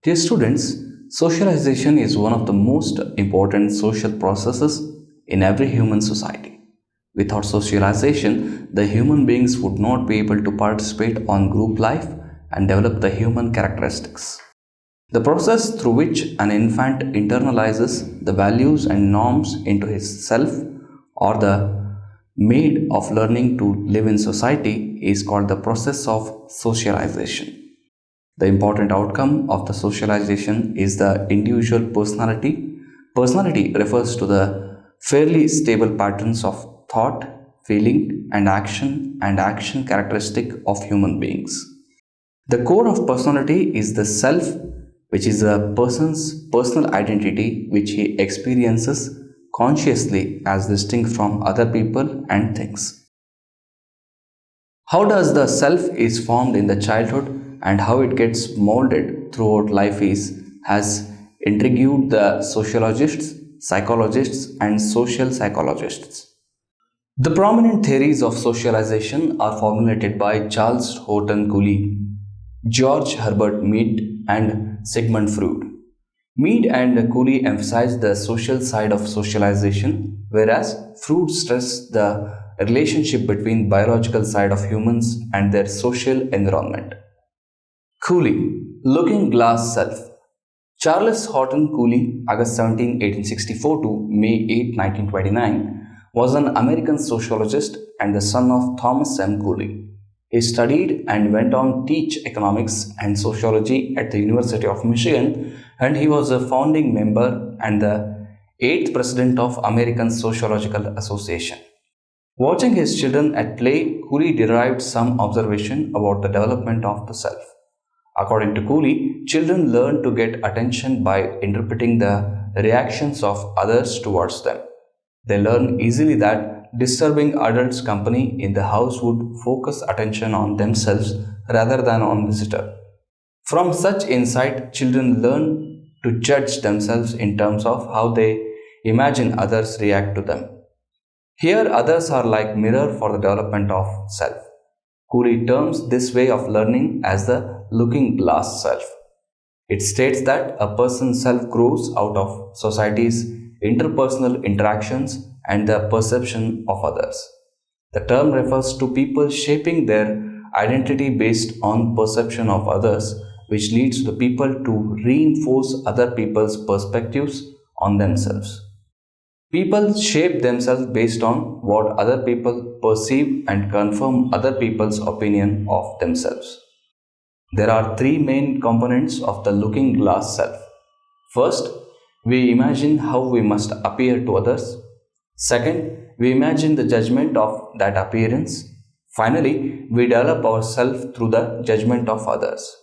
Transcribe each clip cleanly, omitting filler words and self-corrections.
Dear students, socialization is one of the most important social processes in every human society. Without socialization, the human beings would not be able to participate on group life and develop the human characteristics. The process through which an infant internalizes the values and norms into his self, or the made of learning to live in society, is called the process of socialization. The important outcome of the socialization is the individual personality. Personality refers to the fairly stable patterns of thought, feeling, and action characteristic of human beings. The core of personality is the self, which is a person's personal identity which he experiences consciously as distinct from other people and things. How does the self is formed in the childhood and how it gets molded throughout life has intrigued the sociologists, psychologists, and social psychologists. The prominent theories of socialization are formulated by Charles Horton Cooley, George Herbert Mead, and Sigmund Freud. Mead and Cooley emphasized the social side of socialization, whereas Freud stressed the relationship between biological side of humans and their social environment. Cooley, Looking Glass Self. Charles Horton Cooley, August 17, 1864 to May 8, 1929, was an American sociologist and the son of Thomas M. Cooley. He studied and went on to teach economics and sociology at the University of Michigan, and he was a founding member and the 8th president of American Sociological Association. Watching his children at play, Cooley derived some observation about the development of the self. According to Cooley, children learn to get attention by interpreting the reactions of others towards them. They learn easily that disturbing adults' company in the house would focus attention on themselves rather than on visitor. From such insight, children learn to judge themselves in terms of how they imagine others react to them. Here, others are like mirror for the development of self. Cooley terms this way of learning as the looking glass self. It states that a person's self grows out of society's interpersonal interactions and the perception of others. The term refers to people shaping their identity based on perception of others, which leads the people to reinforce other people's perspectives on themselves. People shape themselves based on what other people perceive and confirm other people's opinion of themselves. There are three main components of the looking glass self. First, we imagine how we must appear to others. Second, we imagine the judgment of that appearance. Finally, we develop ourselves through the judgment of others.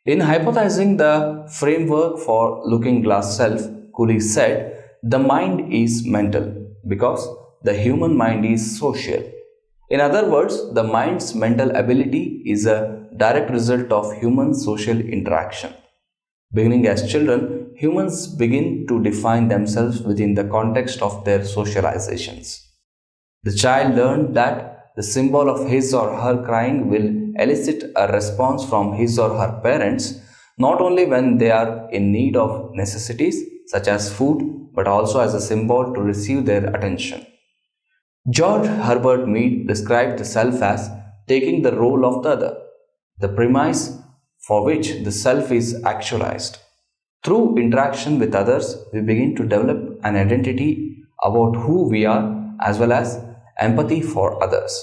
In hypothesizing the framework for looking glass self, Cooley said, the mind is mental because the human mind is social. In other words, the mind's mental ability is a direct result of human social interaction. Beginning as children, humans begin to define themselves within the context of their socializations. The child learned that the symbol of his or her crying will elicit a response from his or her parents, not only when they are in need of necessities such as food, but also as a symbol to receive their attention. George Herbert Mead described the self as taking the role of the other, the premise for which the self is actualized. Through interaction with others, we begin to develop an identity about who we are as well as empathy for others.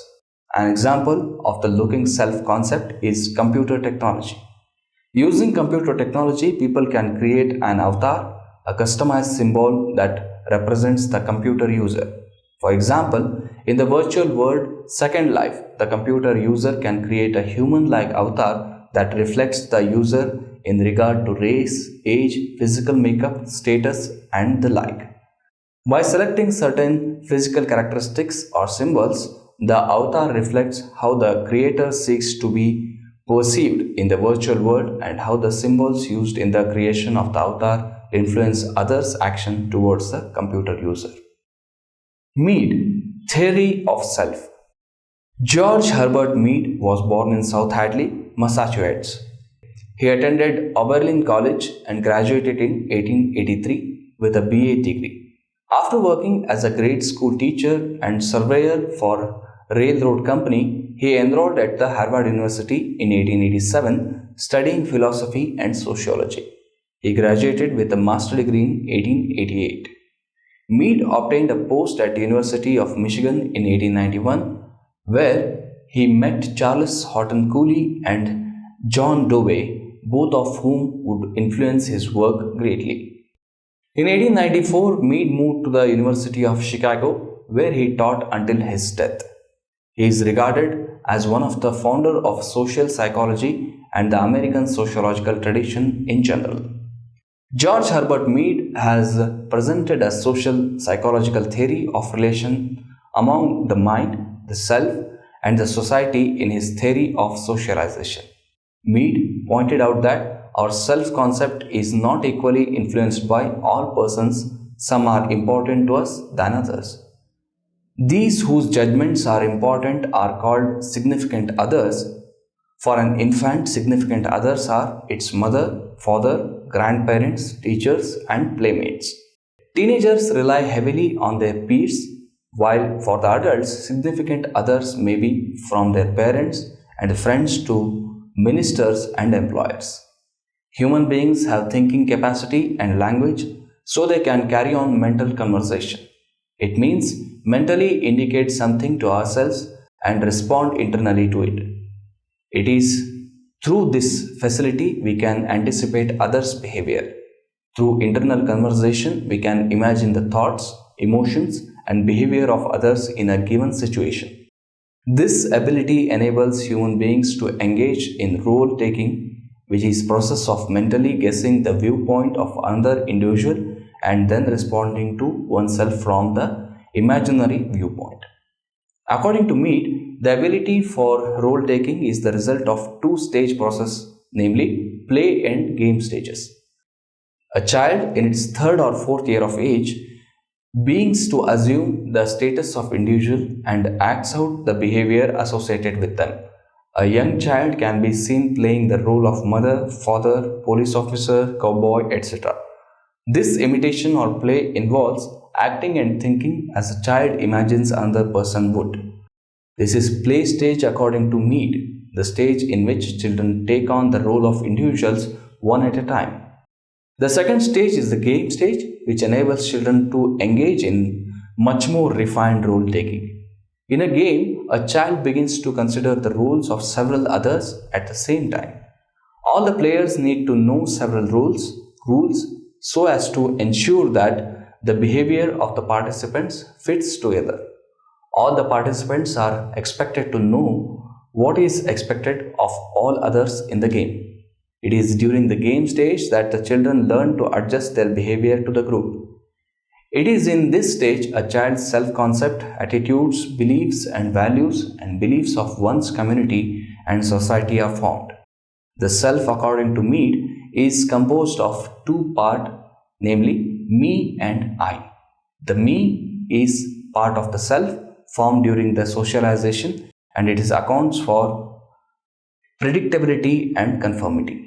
An example of the looking self concept is computer technology. Using computer technology, people can create an avatar, a customized symbol that represents the computer user. For example, in the virtual world Second Life, the computer user can create a human-like avatar that reflects the user in regard to race, age, physical makeup, status, and the like. By selecting certain physical characteristics or symbols, the avatar reflects how the creator seeks to be perceived in the virtual world and how the symbols used in the creation of the avatar influence others' action towards the computer user. Mead, Theory of Self. George Herbert Mead was born in South Hadley, Massachusetts. He attended Oberlin College and graduated in 1883 with a BA degree. After working as a grade school teacher and surveyor for railroad company, he enrolled at the Harvard University in 1887, studying philosophy and sociology. He graduated with a master's degree in 1888. Mead obtained a post at the University of Michigan in 1891, where he met Charles Horton Cooley and John Dewey, both of whom would influence his work greatly. In 1894, Mead moved to the University of Chicago, where he taught until his death. He is regarded as one of the founders of social psychology and the American sociological tradition in general. George Herbert Mead has presented a social psychological theory of relation among the mind, the self, and the society in his theory of socialization. Mead pointed out that our self-concept is not equally influenced by all persons. Some are important to us than others. These whose judgments are important are called significant others. For an infant, significant others are its mother, father, grandparents, teachers, and playmates. Teenagers rely heavily on their peers, while for the adults, significant others may be from their parents and friends to ministers and employers. Human beings have thinking capacity and language, so they can carry on mental conversation. It means mentally indicate something to ourselves and respond internally to it. It is through this facility we can anticipate others' behavior. Through internal conversation, we can imagine the thoughts, emotions, and behavior of others in a given situation. This ability enables human beings to engage in role-taking, which is process of mentally guessing the viewpoint of another individual and then responding to oneself from the imaginary viewpoint. According to Mead, the ability for role-taking is the result of two-stage process, namely play and game stages. A child in its third or fourth year of age begins to assume the status of individual and acts out the behavior associated with them. A young child can be seen playing the role of mother, father, police officer, cowboy, etc. This imitation or play involves acting and thinking as a child imagines another person would. This is play stage according to Mead, the stage in which children take on the role of individuals one at a time. The second stage is the game stage, which enables children to engage in much more refined role taking. In a game, a child begins to consider the roles of several others at the same time. All the players need to know several rules so as to ensure that the behavior of the participants fits together. All the participants are expected to know what is expected of all others in the game. It is during the game stage that the children learn to adjust their behavior to the group. It is in this stage a child's self-concept, attitudes, beliefs and values and beliefs of one's community and society are formed. The self, according to Mead, is composed of two parts, namely me and I. The me is part of the self formed during the socialization, and it is accounts for predictability and conformity.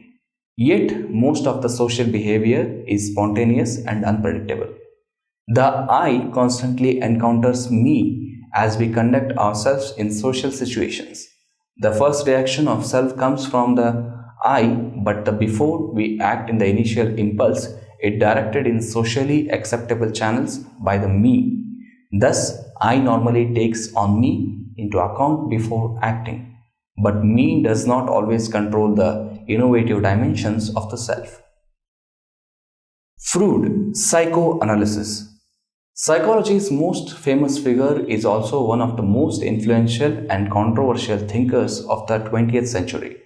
Yet, most of the social behavior is spontaneous and unpredictable. The I constantly encounters me as we conduct ourselves in social situations. The first reaction of self comes from the I, but before we act in the initial impulse, it directed in socially acceptable channels by the me. Thus, I normally takes on me into account before acting, but me does not always control the innovative dimensions of the self. Freud, psychoanalysis. Psychology's most famous figure is also one of the most influential and controversial thinkers of the 20th century.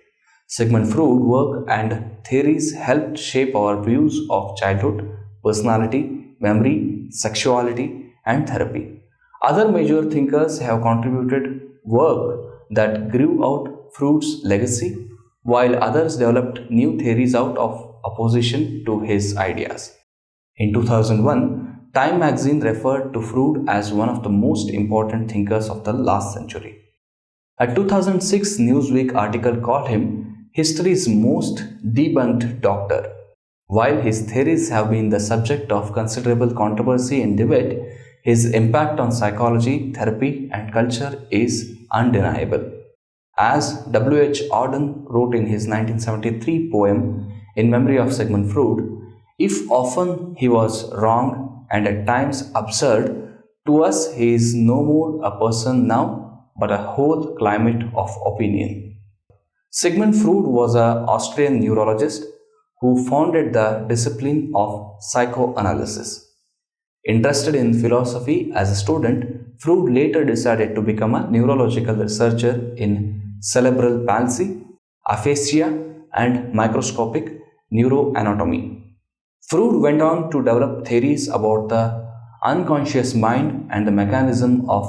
Sigmund Freud's work and theories helped shape our views of childhood, personality, memory, sexuality, and therapy. Other major thinkers have contributed work that grew out Freud's legacy, while others developed new theories out of opposition to his ideas. In 2001, Time magazine referred to Freud as one of the most important thinkers of the last century. A 2006 Newsweek article called him history's most debunked doctor. While his theories have been the subject of considerable controversy and debate, his impact on psychology, therapy, and culture is undeniable. As W. H. Auden wrote in his 1973 poem In Memory of Sigmund Freud, if often he was wrong and at times absurd, to us he is no more a person now, but a whole climate of opinion. Sigmund Freud was an Austrian neurologist who founded the discipline of psychoanalysis. Interested in philosophy as a student, Freud later decided to become a neurological researcher in cerebral palsy, aphasia, and microscopic neuroanatomy. Freud went on to develop theories about the unconscious mind and the mechanism of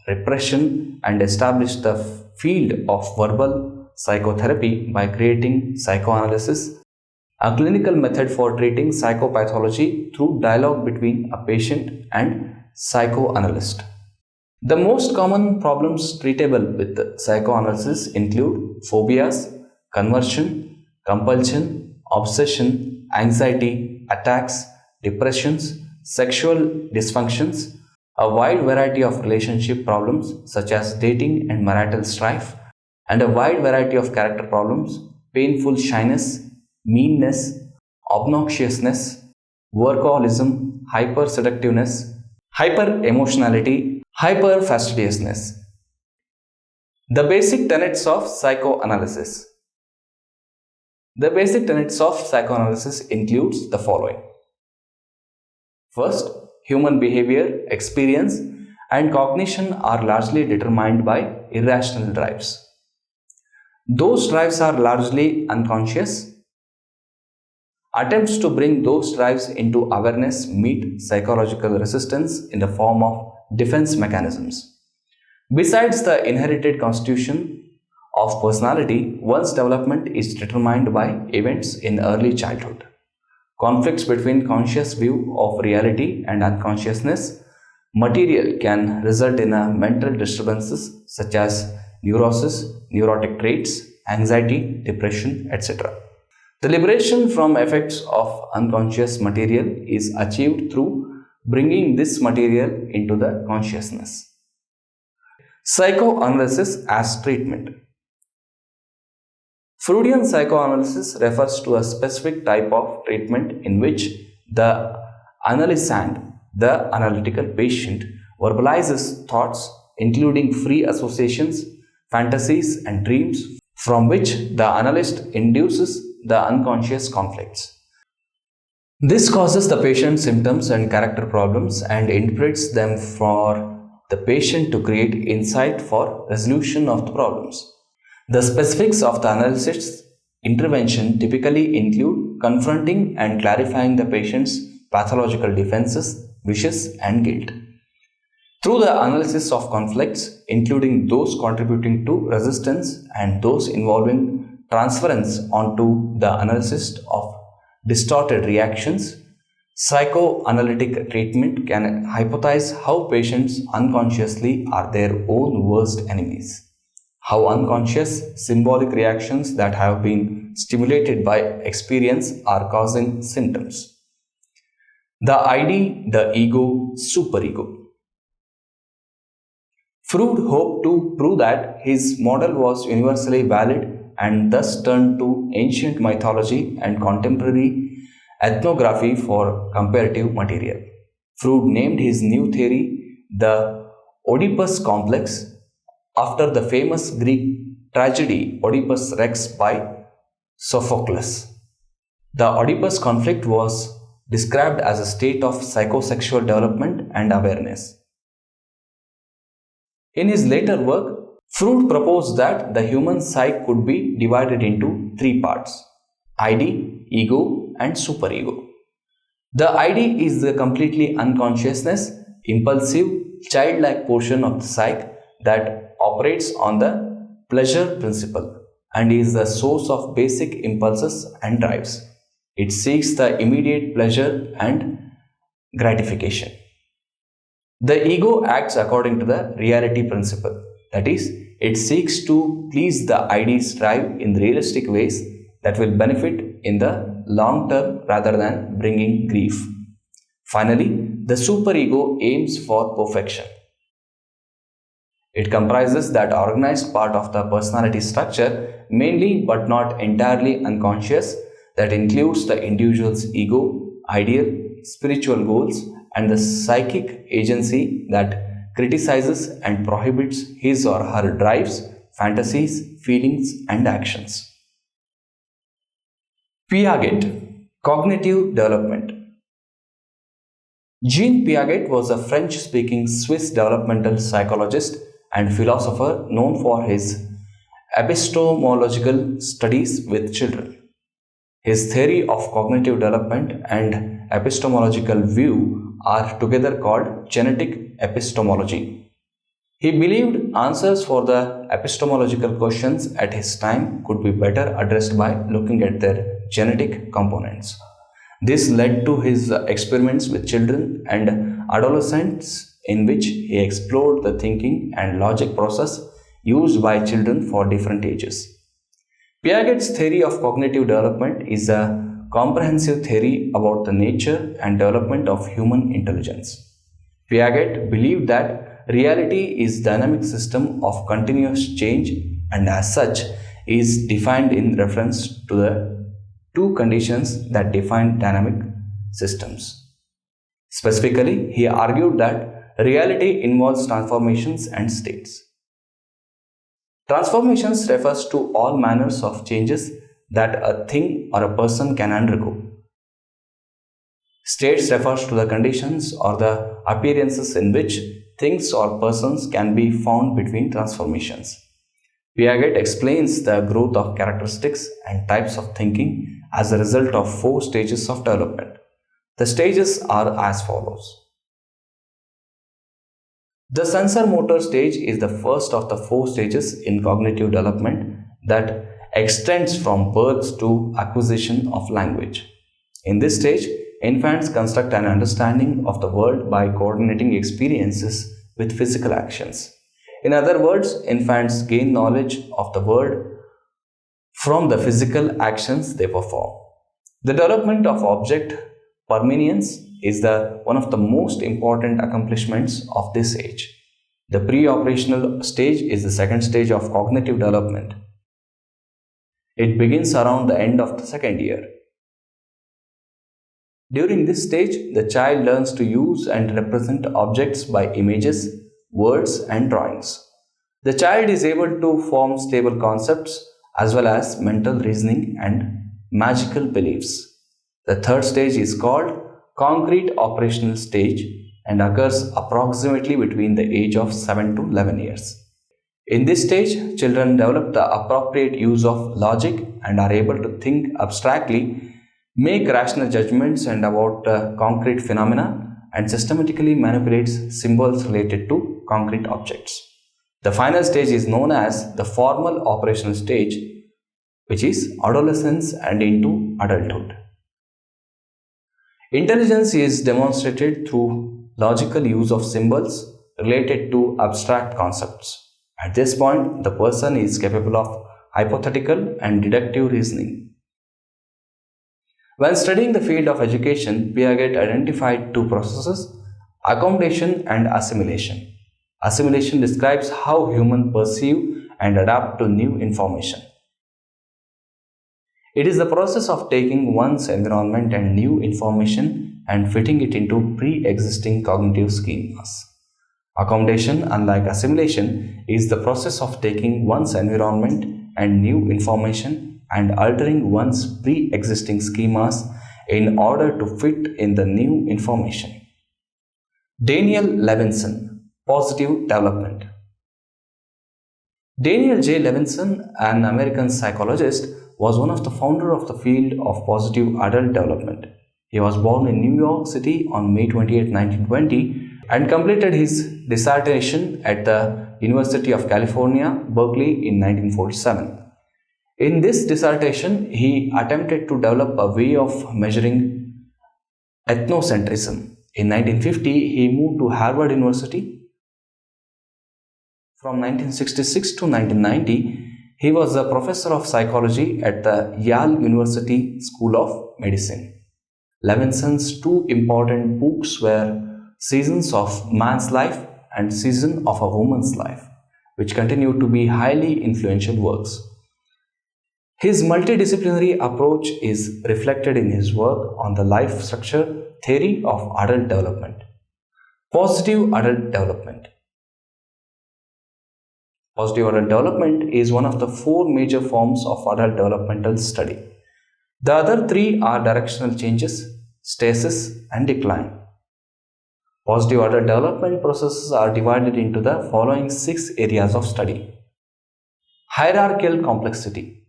repression and established the field of verbal psychotherapy by creating psychoanalysis, a clinical method for treating psychopathology through dialogue between a patient and psychoanalyst. The most common problems treatable with psychoanalysis include phobias, conversion, compulsion, obsession, anxiety, attacks, depressions, sexual dysfunctions, a wide variety of relationship problems such as dating and marital strife, and a wide variety of character problems, painful shyness, meanness, obnoxiousness, workaholism, hyperseductiveness, hyper-emotionality, hyper-fastidiousness. The basic tenets of psychoanalysis. The basic tenets of psychoanalysis includes the following. First, human behavior, experience, and cognition are largely determined by irrational drives. Those drives are largely unconscious. Attempts to bring those drives into awareness meet psychological resistance in the form of defense mechanisms. Besides the inherited constitution of personality, one's development is determined by events in early childhood. Conflicts between conscious view of reality and unconsciousness material can result in mental disturbances such as neurosis, neurotic traits, anxiety, depression, etc. The liberation from effects of unconscious material is achieved through bringing this material into the consciousness. Psychoanalysis as treatment. Freudian psychoanalysis refers to a specific type of treatment in which the analysand, the analytical patient, verbalizes thoughts including free associations, fantasies, and dreams from which the analyst induces the unconscious conflicts. This causes the patient symptoms and character problems and interprets them for the patient to create insight for resolution of the problems. The specifics of the analyst's intervention typically include confronting and clarifying the patient's pathological defenses, wishes, and guilt. Through the analysis of conflicts, including those contributing to resistance and those involving transference onto the analyst of distorted reactions, psychoanalytic treatment can hypothesize how patients unconsciously are their own worst enemies, how unconscious symbolic reactions that have been stimulated by experience are causing symptoms. The ID, the ego, superego. Freud hoped to prove that his model was universally valid and thus turned to ancient mythology and contemporary ethnography for comparative material. Freud named his new theory the Oedipus complex after the famous Greek tragedy Oedipus Rex by Sophocles. The Oedipus conflict was described as a state of psychosexual development and awareness. In his later work, Freud proposed that the human psyche could be divided into three parts: ID, ego, and superego. The ID is the completely unconsciousness, impulsive, childlike portion of the psyche that operates on the pleasure principle and is the source of basic impulses and drives. It seeks the immediate pleasure and gratification. The ego acts according to the reality principle. That is, it seeks to please the ideas drive in realistic ways that will benefit in the long term rather than bringing grief. Finally, the superego aims for perfection. It comprises that organized part of the personality structure, mainly but not entirely unconscious, that includes the individual's ego, ideal, spiritual goals, and the psychic agency that criticizes and prohibits his or her drives, fantasies, feelings, and actions. Piaget, cognitive development. Jean Piaget was a French-speaking Swiss developmental psychologist and philosopher known for his epistemological studies with children. His theory of cognitive development and epistemological view are together called genetic epistemology. He believed answers for the epistemological questions at his time could be better addressed by looking at their genetic components. This led to his experiments with children and adolescents, in which he explored the thinking and logic process used by children for different ages. Piaget's theory of cognitive development is a comprehensive theory about the nature and development of human intelligence. Piaget believed that reality is a dynamic system of continuous change and as such is defined in reference to the two conditions that define dynamic systems. Specifically, he argued that reality involves transformations and states. Transformations refers to all manners of changes that a thing or a person can undergo. States refers to the conditions or the appearances in which things or persons can be found between transformations. Piaget explains the growth of characteristics and types of thinking as a result of 4 stages of development. The stages are as follows. The sensor-motor stage is the first of the 4 stages in cognitive development that extends from birth to acquisition of language. In this stage, infants construct an understanding of the world by coordinating experiences with physical actions. In other words, infants gain knowledge of the world from the physical actions they perform. The development of object permanence is one of the most important accomplishments of this age. The pre-operational stage is the second stage of cognitive development. It begins around the end of the second year. During this stage, the child learns to use and represent objects by images, words, and drawings. The child is able to form stable concepts as well as mental reasoning and magical beliefs. The third stage is called concrete operational stage and occurs approximately between the age of 7 to 11 years. In this stage, children develop the appropriate use of logic and are able to think abstractly, make rational judgments and about concrete phenomena, and systematically manipulates symbols related to concrete objects. The final stage is known as the formal operational stage, which is adolescence and into adulthood. Intelligence is demonstrated through logical use of symbols related to abstract concepts. At this point, the person is capable of hypothetical and deductive reasoning. When studying the field of education, Piaget identified 2 processes, accommodation and assimilation. Assimilation describes how humans perceive and adapt to new information. It is the process of taking one's environment and new information and fitting it into pre-existing cognitive schemas. Accommodation, unlike assimilation, is the process of taking one's environment and new information and altering one's pre-existing schemas in order to fit in the new information. Daniel Levinson, Positive Development. Daniel J. Levinson, an American psychologist, was one of the founders of the field of positive adult development. He was born in New York City on May 28, 1920 and completed his dissertation at the University of California, Berkeley in 1947. In this dissertation, he attempted to develop a way of measuring ethnocentrism. In 1950, he moved to Harvard University From 1966 to 1990, he was a professor of psychology at the Yale University School of Medicine. Levinson's two important books were Seasons of Man's Life and Season of a Woman's Life, which continue to be highly influential works. His multidisciplinary approach is reflected in his work on the life structure theory of adult development. Positive adult development. Positive adult development is one of the four major forms of adult developmental study. The other three are directional changes, stasis, and decline. Positive adult development processes are divided into the following six areas of study. Hierarchical complexity,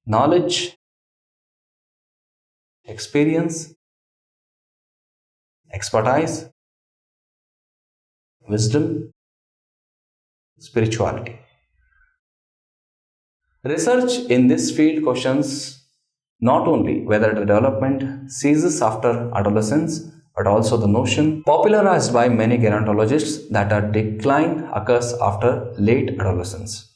knowledge, experience, expertise, wisdom, spirituality. Research in this field questions not only whether the development ceases after adolescence, but also the notion popularized by many gerontologists that a decline occurs after late adolescence.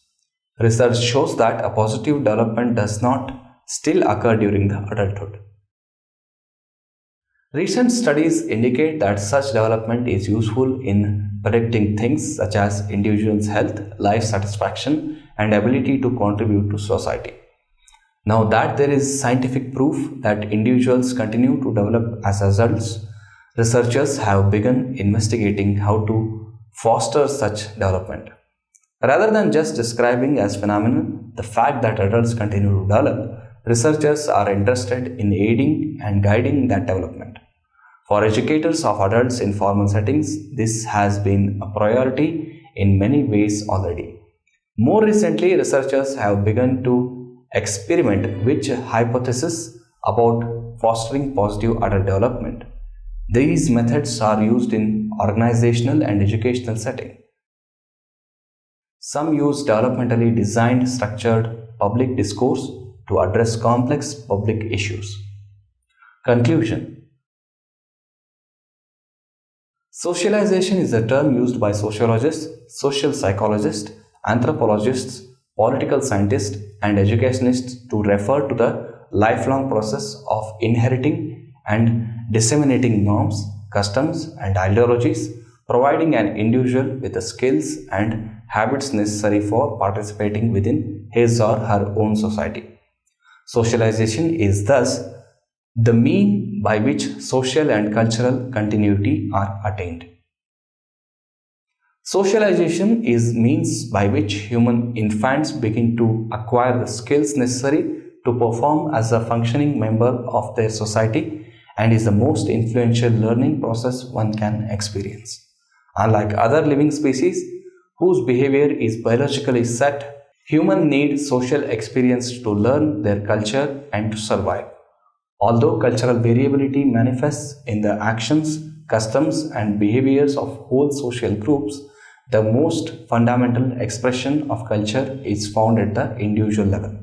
Research shows that a positive development does not still occur during the adulthood. Recent studies indicate that such development is useful in predicting things such as individuals' health, life satisfaction, and ability to contribute to society. Now that there is scientific proof that individuals continue to develop as adults, researchers have begun investigating how to foster such development. Rather than just describing as phenomenon the fact that adults continue to develop, researchers are interested in aiding and guiding that development. For educators of adults in formal settings, this has been a priority in many ways already. More recently, researchers have begun to experiment with hypotheses about fostering positive adult development. These methods are used in organizational and educational settings. Some use developmentally designed structured public discourse to address complex public issues. Conclusion. Socialization is a term used by sociologists, social psychologists, anthropologists, political scientists, and educationists to refer to the lifelong process of inheriting and disseminating norms, customs, and ideologies, providing an individual with the skills and habits necessary for participating within his or her own society. Socialization is thus the mean by which social and cultural continuity are attained. Socialization is means by which human infants begin to acquire the skills necessary to perform as a functioning member of their society and is the most influential learning process one can experience. Unlike other living species whose behavior is biologically set, humans need social experience to learn their culture and to survive. Although cultural variability manifests in the actions, customs, and behaviors of whole social groups, the most fundamental expression of culture is found at the individual level.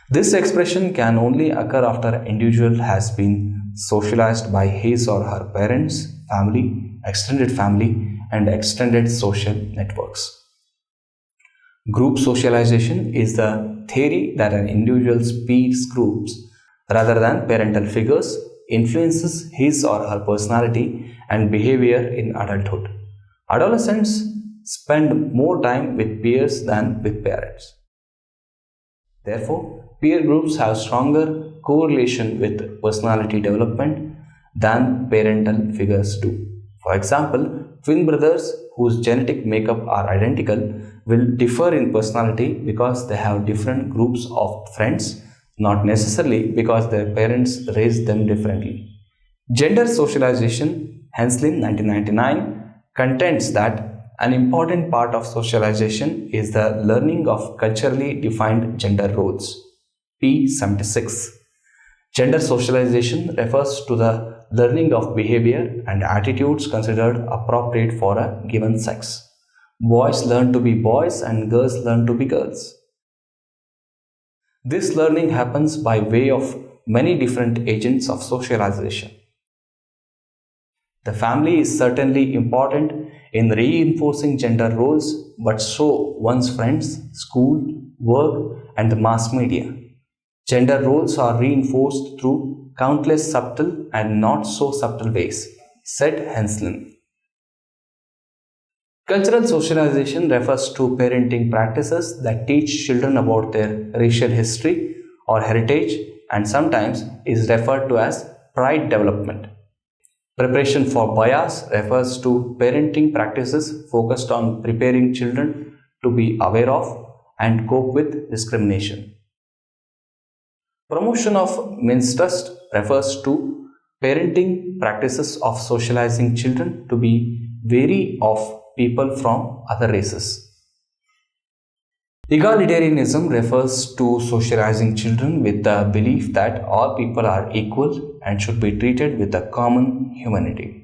This expression can only occur after an individual has been socialized by his or her parents, family, and extended social networks. Group socialization is the theory that an individual's peer groups, rather than parental figures, influences his or her personality and behavior in adulthood. Adolescents spend more time with peers than with parents. Therefore, peer groups have stronger correlation with personality development than parental figures do. For example, twin brothers whose genetic makeup are identical will differ in personality because they have different groups of friends, not necessarily because their parents raised them differently. Gender socialization, Henslin 1999, contends that an important part of socialization is the learning of culturally defined gender roles. P76. Gender socialization refers to the learning of behavior and attitudes considered appropriate for a given sex. Boys learn to be boys and girls learn to be girls. This learning happens by way of many different agents of socialization. The family is certainly important in reinforcing gender roles, but so one's friends, school, work, and the mass media. Gender roles are reinforced through countless subtle and not so subtle ways, said Henslin. Cultural socialization refers to parenting practices that teach children about their racial history or heritage and sometimes is referred to as pride development. Preparation for bias refers to parenting practices focused on preparing children to be aware of and cope with discrimination. Promotion of mistrust refers to parenting practices of socializing children to be wary of people from other races. Egalitarianism refers to socializing children with the belief that all people are equal and should be treated with a common humanity.